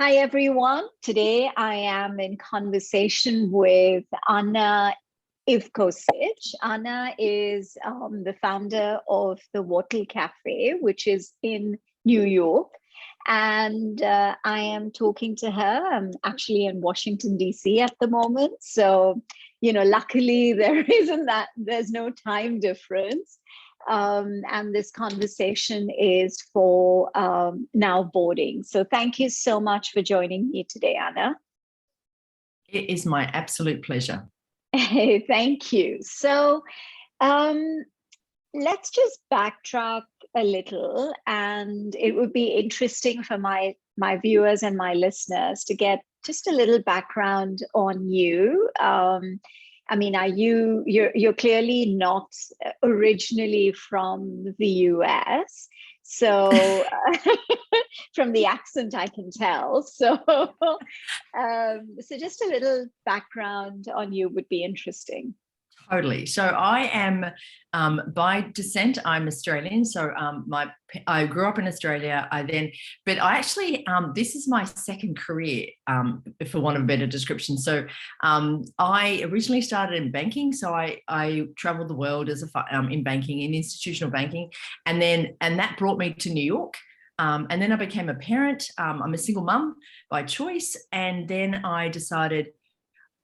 Hi, everyone. Today I am in conversation with Anna Ivkosic. Anna is the founder of the Wattle Cafe, which is in New York. And I am talking to her. I'm actually in Washington, D.C. at the moment. So, luckily there's no time difference. And this conversation is for now boarding. So thank you so much for joining me today, Anna. It is my absolute pleasure. Thank you. So let's just backtrack a little, and it would be interesting for my viewers and my listeners to get just a little background on you. You're clearly not originally from the US, so from the accent I can tell. So just a little background on you would be interesting. Totally. So I am, by descent, I'm Australian. So I grew up in Australia. But I actually, this is my second career, for want of a better description. So I originally started in banking. So I traveled the world in banking, in institutional banking, and that brought me to New York. And then I became a parent. I'm a single mum by choice, and then I decided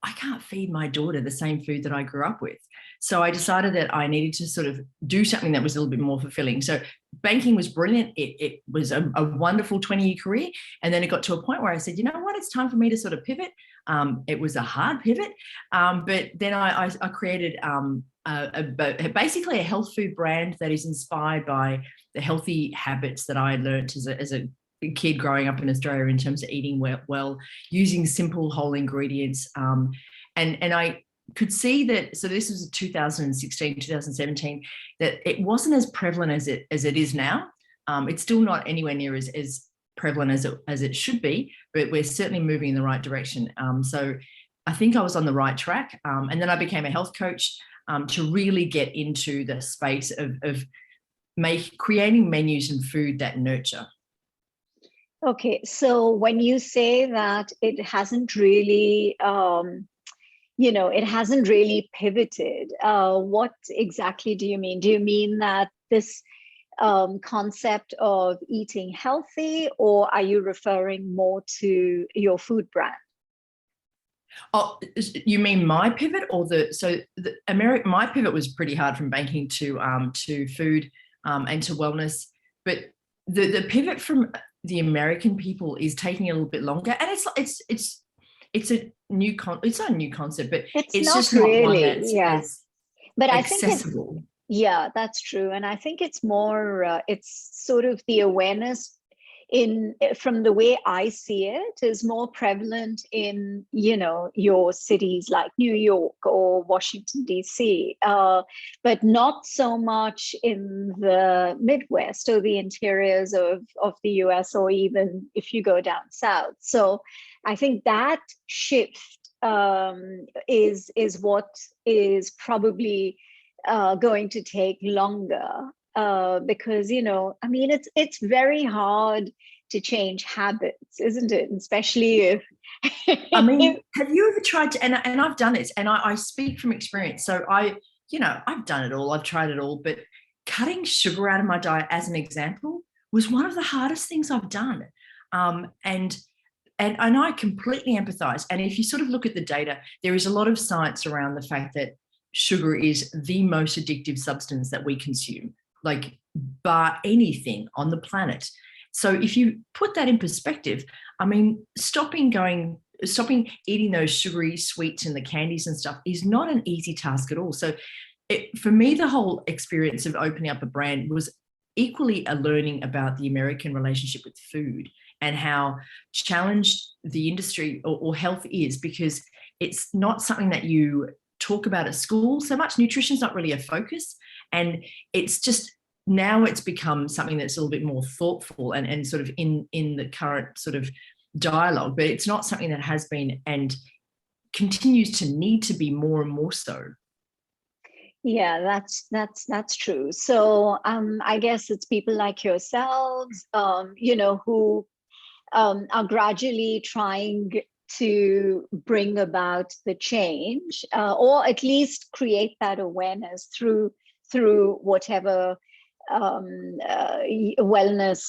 I can't feed my daughter the same food that I grew up with. So I decided that I needed to sort of do something that was a little bit more fulfilling. So banking was brilliant. It was a wonderful 20-year career. And then it got to a point where I said, you know what, it's time for me to sort of pivot. It was a hard pivot. But then I created basically a health food brand that is inspired by the healthy habits that I learned as a kid growing up in Australia in terms of eating well, using simple whole ingredients. And I could see that, so this was 2016, 2017, that it wasn't as prevalent as it is now. It's still not anywhere near as prevalent as it should be, but we're certainly moving in the right direction. So I think I was on the right track. And then I became a health coach to really get into the space of creating menus and food that nurture. Okay, so when you say that it hasn't really, it hasn't really pivoted, what exactly do you mean? Do you mean that this concept of eating healthy, or are you referring more to your food brand? Oh, you mean my pivot, or my pivot was pretty hard from banking to food and to wellness, but the pivot from the American people is taking a little bit longer, and it's a new it's not a new concept, but it's just really, not one that's as but accessible. I think that's true, and I think it's more it's sort of the awareness from the way I see it is more prevalent in your cities like New York or Washington DC, but not so much in the Midwest or the interiors of the US, or even if you go down south. So I think that shift is what is probably going to take longer. Because it's very hard to change habits, isn't it? Especially if have you ever tried to, and I've done it, and I speak from experience. So I've done it all, I've tried it all, but cutting sugar out of my diet, as an example, was one of the hardest things I've done. And I completely empathize. And if you sort of look at the data, there is a lot of science around the fact that sugar is the most addictive substance that we consume, like bar anything on the planet. So if you put that in perspective, stopping eating those sugary sweets and the candies and stuff is not an easy task at all. So for me, the whole experience of opening up a brand was equally a learning about the American relationship with food and how challenged the industry or health is, because it's not something that you talk about at school so much. Nutrition's not really a focus, and it's just now it's become something that's a little bit more thoughtful and sort of in the current sort of dialogue, but it's not something that has been and continues to need to be more and more so. Yeah, that's true. So I guess it's people like yourselves, who are gradually trying to bring about the change, or at least create that awareness through whatever wellness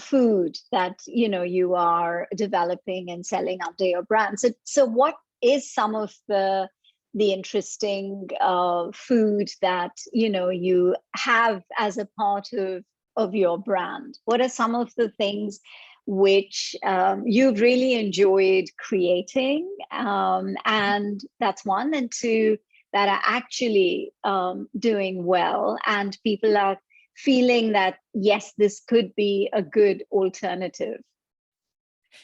food that you are developing and selling under your brand. So what is some of the interesting food that you have as a part of your brand? What are some of the things which you've really enjoyed creating, and that's one, and two, that are actually doing well, and people are feeling that, yes, this could be a good alternative?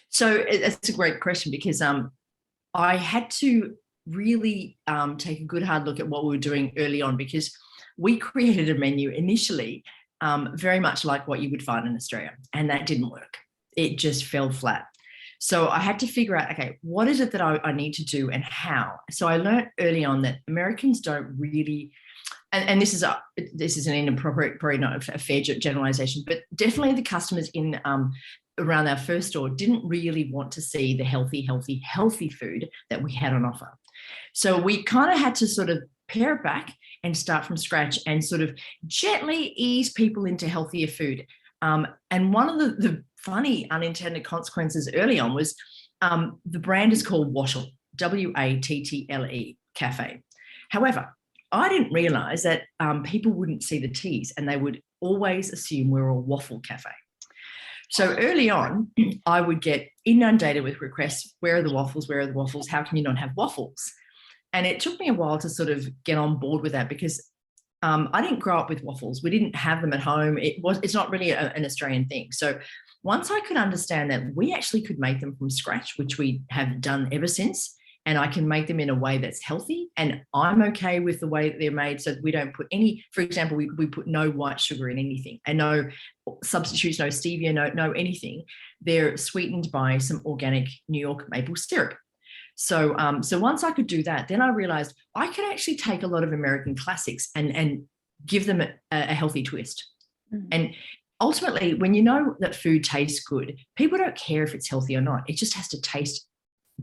So it's a great question, because I had to really take a good hard look at what we were doing early on, because we created a menu initially very much like what you would find in Australia, and that didn't work. It just fell flat. So I had to figure out, okay, what is it that I need to do and how? So I learned early on that Americans don't really, and this is an inappropriate, probably not a fair generalization, but definitely the customers in around our first store didn't really want to see the healthy food that we had on offer. So we kind of had to sort of pare it back and start from scratch and sort of gently ease people into healthier food. And one of the funny unintended consequences early on was the brand is called Wattle, Wattle Cafe. However, I didn't realize that people wouldn't see the T's and they would always assume we're a waffle cafe. So early on, I would get inundated with requests. Where are the waffles? Where are the waffles? How can you not have waffles? And it took me a while to sort of get on board with that, because I didn't grow up with waffles. We didn't have them at home. It's not really an Australian thing. So once I could understand that we actually could make them from scratch, which we have done ever since, and I can make them in a way that's healthy, and I'm okay with the way that they're made, so we don't put any, for example, we put no white sugar in anything, and no substitutes, no stevia, no anything. They're sweetened by some organic New York maple syrup. So once I could do that, then I realized I could actually take a lot of American classics and give them a healthy twist. Mm. And ultimately, when you know that food tastes good, people don't care if it's healthy or not. It just has to taste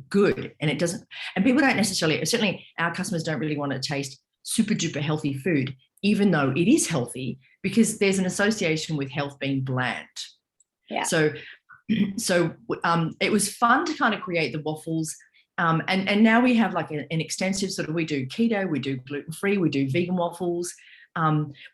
good. And it doesn't, and people don't necessarily, certainly our customers don't really want to taste super duper healthy food, even though it is healthy, because there's an association with health being bland. Yeah. So it was fun to kind of create the waffles. And now we have like an extensive sort of, we do keto, we do gluten-free, we do vegan waffles,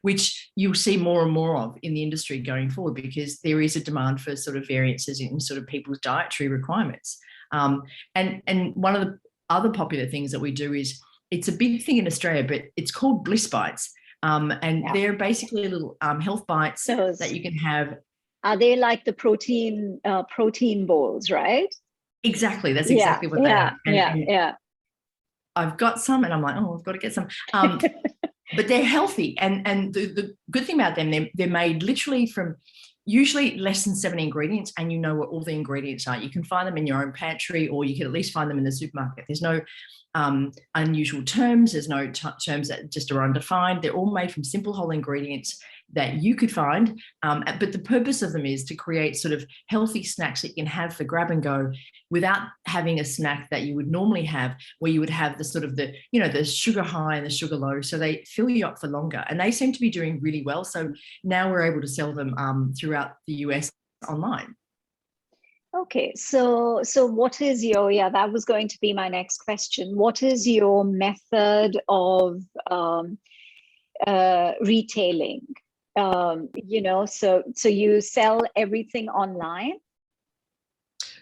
which you'll see more and more of in the industry going forward, because there is a demand for sort of variances in sort of people's dietary requirements. And one of the other popular things that we do is, it's a big thing in Australia, but it's called Bliss Bites. And they're basically little health bites that you can have. Are they like the protein bowls, right? Exactly. That's exactly what they are. And I've got some, and I'm like, oh, I've got to get some. But they're healthy. And the good thing about them, they're made literally from usually less than 7 ingredients, and you know what all the ingredients are. You can find them in your own pantry, or you can at least find them in the supermarket. There's no unusual terms. There's no terms that just are undefined. They're all made from simple whole ingredients that you could find. But the purpose of them is to create sort of healthy snacks that you can have for grab and go, without having a snack that you would normally have, where you would have the sort of the sugar high and the sugar low. So they fill you up for longer, and they seem to be doing really well. So now we're able to sell them throughout the US online. Okay, so what is your, that was going to be my next question. What is your method of retailing? So you sell everything online?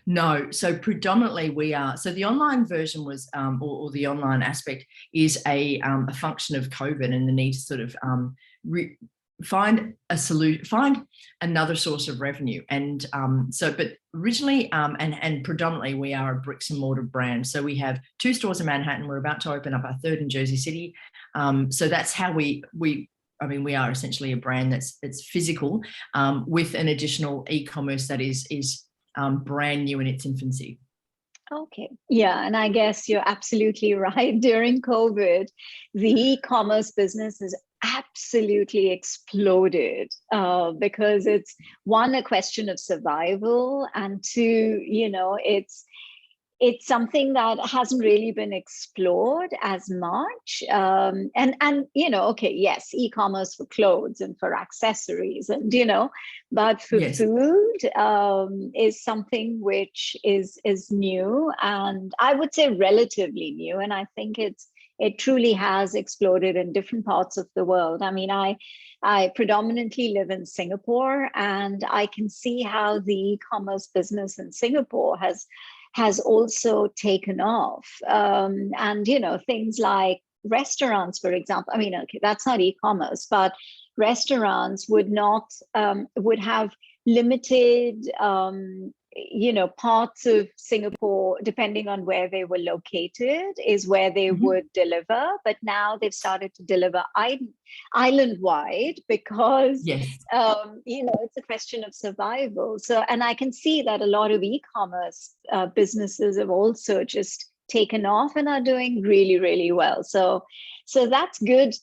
No, so predominantly we are. So the online version was, or the online aspect is a function of COVID and the need to sort of find a solution, find another source of revenue. And but originally and predominantly we are a bricks and mortar brand. So we have 2 stores in Manhattan. We're about to open up our 3rd in Jersey City. So that's how we are essentially a brand that's physical, with an additional e-commerce that is brand new in its infancy. Okay. Yeah. And I guess you're absolutely right. During COVID, the e-commerce business has absolutely exploded, because it's one, a question of survival, and two, it's something that hasn't really been explored as much. Okay, yes, e-commerce for clothes and for accessories, and but for Yes. food, is something which is new, and I would say relatively new. And I think it truly has exploded in different parts of the world. I mean, I predominantly live in Singapore, and I can see how the e-commerce business in Singapore has also taken off. And things like restaurants, for example. I mean, okay, that's not e-commerce, but restaurants would have limited, parts of Singapore, depending on where they were located, is where they Mhm. would deliver. But now they've started to deliver island wide, because Yes. it's a question of survival. So, and I can see that a lot of e-commerce businesses have also just taken off and are doing really, really well. So that's good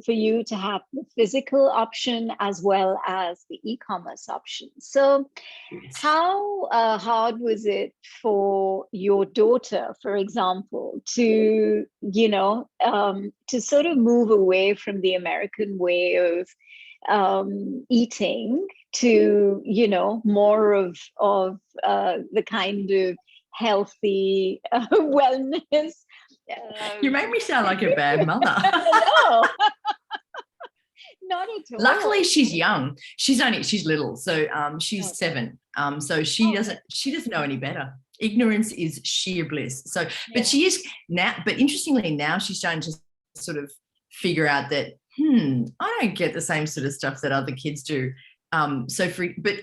for you to have the physical option as well as the e-commerce option. So Yes. how hard was it for your daughter, for example, to sort of move away from the American way of eating to, more of the kind of healthy wellness? You made me sound like a bad mother. No, not at Luckily, all. she's young. She's little, so she's Okay. 7. So Okay. she doesn't know any better. Ignorance is sheer bliss. So, but Yeah. she is now. But interestingly, now she's starting to sort of figure out that I don't get the same sort of stuff that other kids do. So for but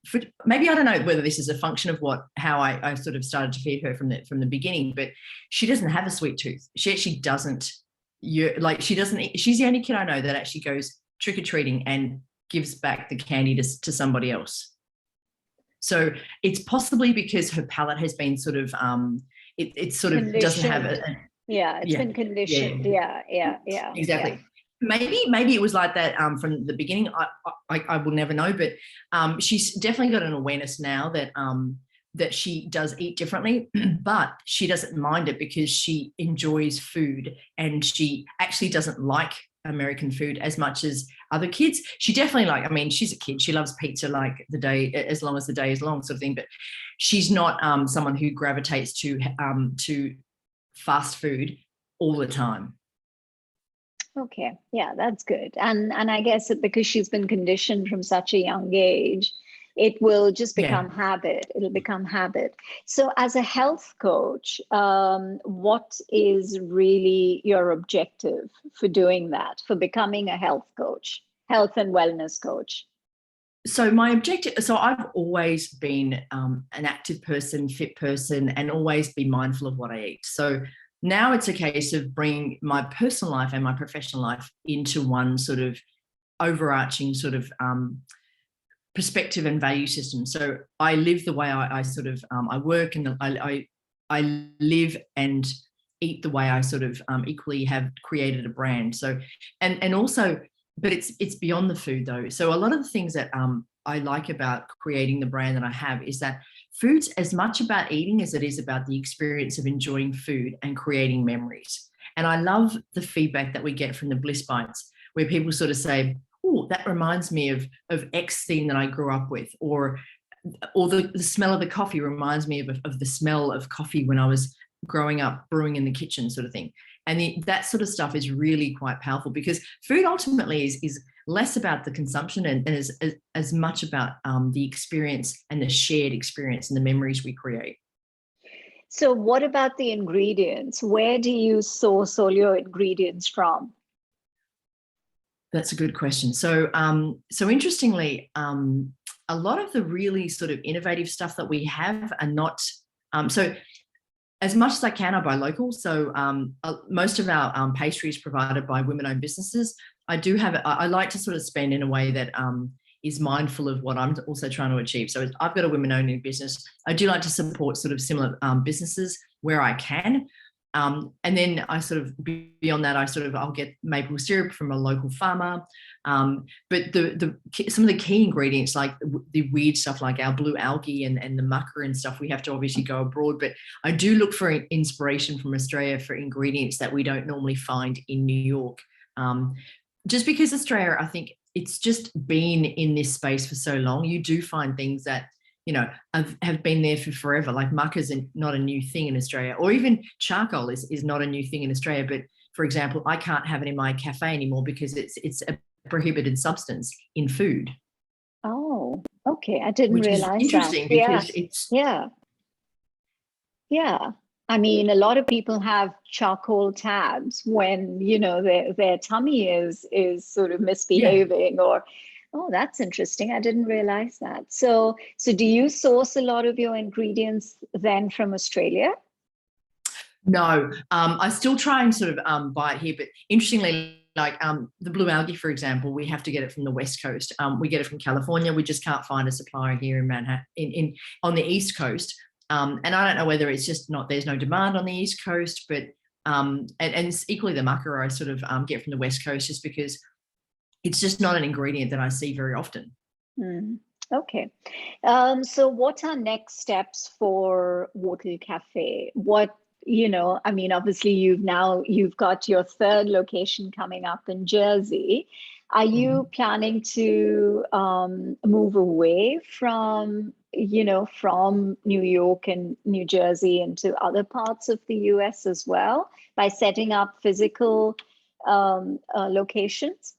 for maybe I don't know whether this is a function of how I sort of started to feed her from the beginning. But she doesn't have a sweet tooth. She actually doesn't. She doesn't. She's the only kid I know that actually goes trick-or-treating and gives back the candy to somebody else. So it's possibly because her palate has been sort of it sort of doesn't have Conditioned. Yeah, it's yeah, been yeah, conditioned. Yeah, yeah, yeah, yeah. exactly. Maybe it was like that from the beginning. I will never know, but she's definitely got an awareness now that she does eat differently, but she doesn't mind it because she enjoys food, and she actually doesn't like American food as much as other kids. She definitely I mean, she's a kid. She loves pizza like the day, as long as the day is long, sort of thing. But she's not someone who gravitates to fast food all the time. Okay. Yeah, that's good. And I guess because she's been conditioned from such a young age, it will just Yeah. become habit. It'll become habit. So as a health coach, what is really your objective for doing that, for becoming a health coach, health and wellness coach? So my objective, so I've always been an active person, fit person, and always be mindful of what I eat. So now it's a case of bringing my personal life and my professional life into one sort of overarching sort of perspective and value system. So I live the way I sort of I work, and I live and eat the way I sort of equally have created a brand. So and also, but it's beyond the food though. So a lot of the things that I like about creating the brand that I have is that food's as much about eating as it is about the experience of enjoying food and creating memories. And I love the feedback that we get from the Bliss Bites, where people sort of say, oh, that reminds me of X thing that I grew up with, or the smell of the coffee reminds me of the smell of coffee when I was growing up brewing in the kitchen, sort of thing. And that sort of stuff is really quite powerful, because food ultimately is less about the consumption and as much about the experience and the shared experience and the memories we create. So what about the ingredients? Where do you source all your ingredients from? That's a good question. So interestingly, a lot of the really sort of innovative stuff that we have are not. So as much as I can, I buy local. So most of our pastry is provided by women-owned businesses. I do have. I like to sort of spend in a way that is mindful of what I'm also trying to achieve. So I've got a women-owned business. I do like to support sort of similar businesses where I can. And then I sort of, beyond that, I'll get maple syrup from a local farmer. But some of the key ingredients, like the weird stuff like our blue algae and the mucker and stuff, we have to obviously go abroad. But I do look for inspiration from Australia for ingredients that we don't normally find in New York. Just because Australia, I think it's just been in this space for so long, you do find things that, have been there for forever. Like muckers are not a new thing in Australia, or even charcoal is not a new thing in Australia. But for example, I can't have it in my cafe anymore because it's a prohibited substance in food. Oh, okay. I didn't Which is realize that. interesting because it's yeah. I mean, a lot of people have charcoal tabs when, their tummy is sort of misbehaving, or oh, that's interesting. I didn't realize that. So do you source a lot of your ingredients then from Australia? No, I still try and sort of buy it here, but interestingly, like the blue algae, for example, we have to get it from the West Coast. We get it from California. We just can't find a supplier here in Manhattan, on the East Coast. And I don't know whether it's just there's no demand on the East Coast, but and equally the mucker I sort of get from the West Coast, just because it's just not an ingredient that I see very often. Okay. So what are next steps for Whortle Cafe? I mean, obviously you've got your third location coming up in Jersey. Are you planning to move away from New York and New Jersey into other parts of the US as well by setting up physical locations?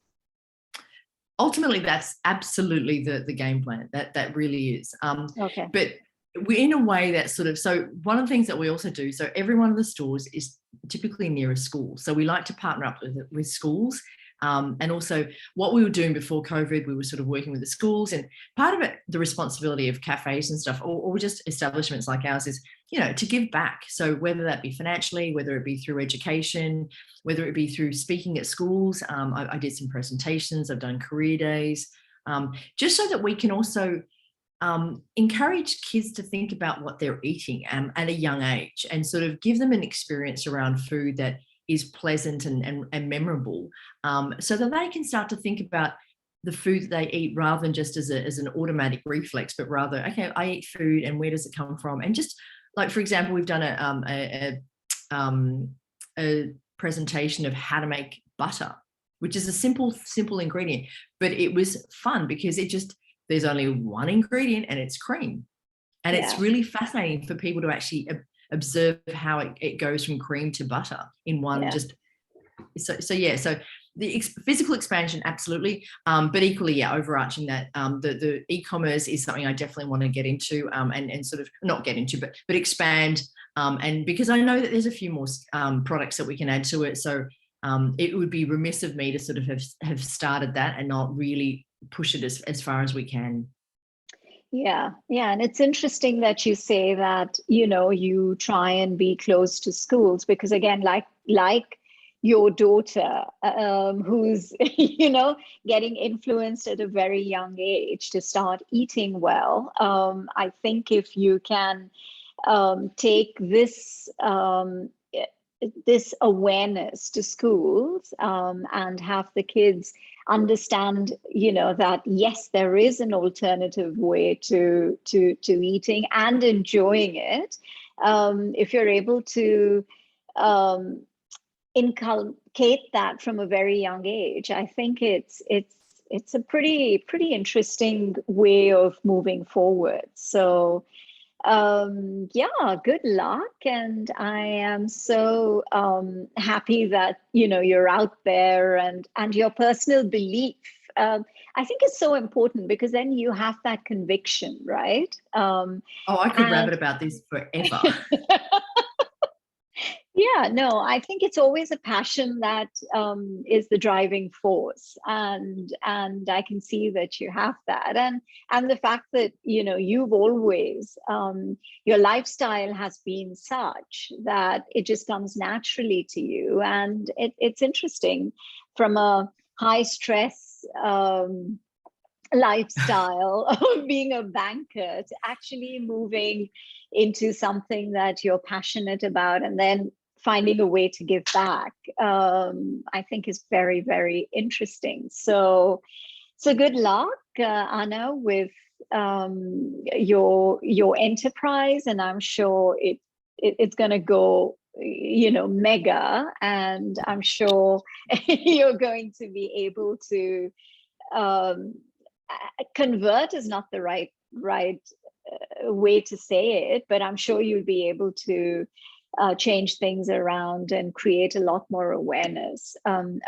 Ultimately, that's absolutely the game plan. That really is. Okay. But we're in a way that sort of, so one of the things that we also do, so every one of the stores is typically near a school. So we like to partner up with schools. And also what we were doing before COVID, we were sort of working with the schools, and part of it, the responsibility of cafes and stuff, or just establishments like ours, is, to give back. So whether that be financially, whether it be through education, whether it be through speaking at schools, I did some presentations, I've done career days, just so that we can also encourage kids to think about what they're eating at a young age, and sort of give them an experience around food that is pleasant and memorable, so that they can start to think about the food that they eat, rather than just as an automatic reflex, but rather, okay, I eat food and where does it come from? And just like, for example, we've done a presentation of how to make butter, which is a simple ingredient, but it was fun because there's only one ingredient and it's cream. And it's really fascinating for people to actually observe how it goes from cream to butter in one. So the physical expansion, absolutely, but equally, overarching that, the e-commerce is something I definitely want to get into, and sort of not get into, but expand, and because I know that there's a few more products that we can add to it, so it would be remiss of me to sort of have started that and not really push it as far as we can. Yeah. And it's interesting that you say that, you try and be close to schools, because again, like your daughter, who's, getting influenced at a very young age to start eating well. I think if you can take this awareness to schools, and have the kids understand, that yes, there is an alternative way to eating and enjoying it. If you're able to inculcate that from a very young age, I think it's a pretty interesting way of moving forward. So good luck. And I am so happy that, you're out there, and your personal belief, I think is so important, because then you have that conviction, right? I could rabbit about this forever. Yeah, no, I think it's always a passion that is the driving force, and I can see that you have that, and the fact that you've always your lifestyle has been such that it just comes naturally to you, and it's interesting from a high stress lifestyle of being a banker to actually moving into something that you're passionate about, and then finding a way to give back, I think is very, very interesting. So good luck, Anna, with your enterprise, and I'm sure it's going to go, mega, and I'm sure you're going to be able to convert is not the right way to say it, but I'm sure you'll be able to change things around and create a lot more awareness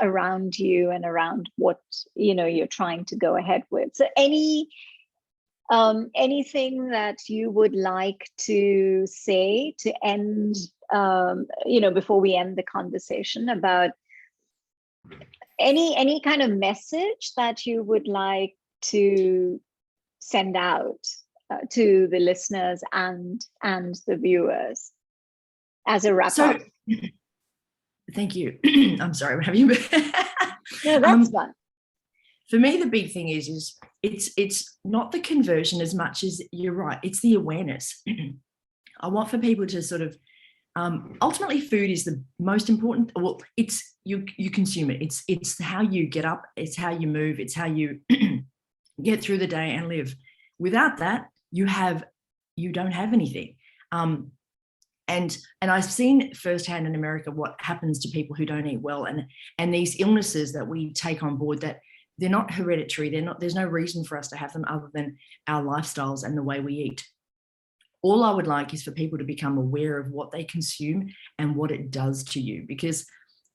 around you and around what you're trying to go ahead with. So anything that you would like to say to end, before we end the conversation, about any kind of message that you would like to send out to the listeners and the viewers as a wrap up? Thank you. I'm sorry, I'm having No, that's fun. For me, the big thing is it's not the conversion as much as, you're right, it's the awareness. I want for people to sort of, ultimately food is the most important. Well, it's you consume it. It's how you get up, it's how you move, it's how you get through the day and live. Without that, you don't have anything. And I've seen firsthand in America what happens to people who don't eat well, and these illnesses that we take on board, that they're not hereditary. There's no reason for us to have them other than our lifestyles and the way we eat. All I would like is for people to become aware of what they consume and what it does to you, because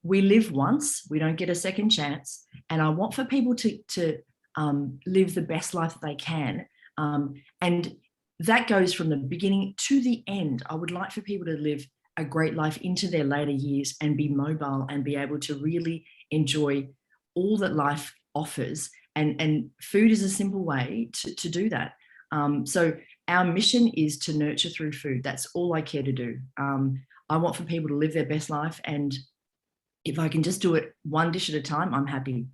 we live once, we don't get a second chance. And I want for people to live the best life that they can. And that goes from the beginning to the end. I would like for people to live a great life into their later years and be mobile and be able to really enjoy all that life offers. And food is a simple way to do that. So our mission is to nurture through food. That's all I care to do. I want for people to live their best life. And if I can just do it one dish at a time, I'm happy.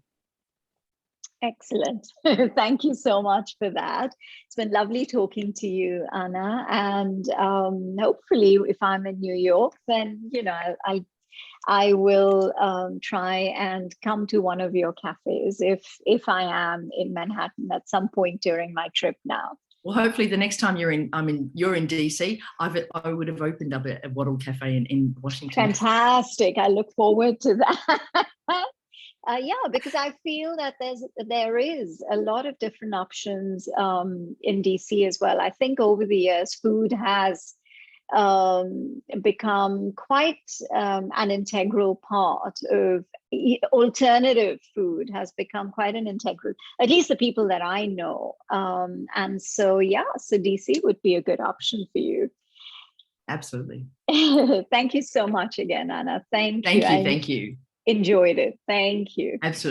Excellent. Thank you so much for that. It's been lovely talking to you, Anna. And hopefully, if I'm in New York, then I will try and come to one of your cafes if I am in Manhattan at some point during my trip now. Well, hopefully the next time you're in DC, I would have opened up a Wattle Cafe in Washington. Fantastic. I look forward to that. Yeah, because I feel that there is a lot of different options in DC as well. I think over the years, food has become quite an integral part of alternative food has become quite an integral, at least the people that I know. And so, so DC would be a good option for you. Absolutely. Thank you so much again, Anna. Thank you. Thank you. Enjoyed it. Thank you. Absolutely.